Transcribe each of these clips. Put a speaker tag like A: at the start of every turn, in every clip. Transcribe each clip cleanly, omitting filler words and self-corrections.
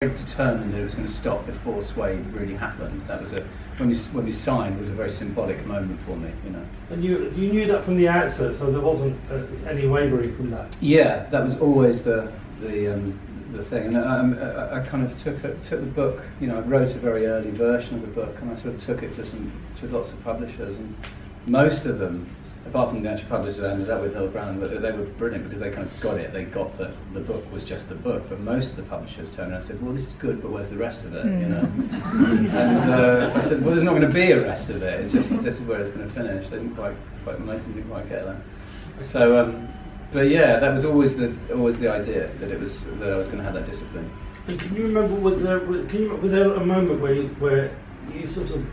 A: very determined that it was going to stop before Sway really happened. That was when we signed, it was a very symbolic moment for me, you know.
B: And you knew that from the outset, so there wasn't any wavering from that.
A: Yeah, that was always the thing, and I kind of took the book. You know, I wrote a very early version of the book, and I sort of took it to lots of publishers, and most of them, apart from the actual publishers I ended up with, Hill Brown, but they were brilliant because they kind of got it. They got that the book was just the book. But most of the publishers turned around and said, "Well, this is good, but where's the rest of it?" You know. And I said, "Well, there's not going to be a rest of it. It's just this is where it's going to finish." They didn't quite most of them didn't quite get that. So, but yeah, that was always the idea that I was going to have that discipline.
B: And can you remember? Was there a moment where you sort of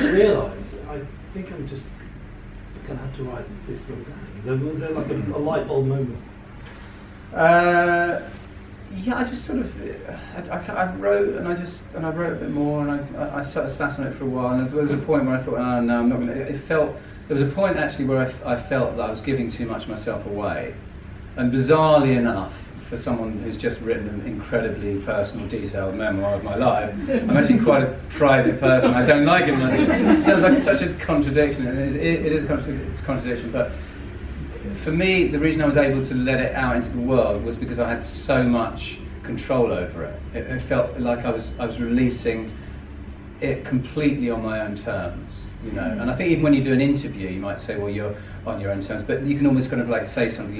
B: realised, I think I'm just going to have to write this thing down? Was there like a light bulb moment?
A: Yeah, I just sort of I wrote and I wrote a bit more, and I sort of sat on it for a while, and there was a point where I thought, oh no, I'm not going to. There was a point actually where I felt that I was giving too much of myself away, and bizarrely enough, for someone who's just written an incredibly personal, detailed memoir of my life, I'm actually quite a private person. I don't like it. It sounds like such a contradiction, and it is a contradiction, but for me, the reason I was able to let it out into the world was because I had so much control over it. It felt like I was releasing it completely on my own terms, you know. And I think even when you do an interview, you might say, well, you're on your own terms, but you can almost kind of like say something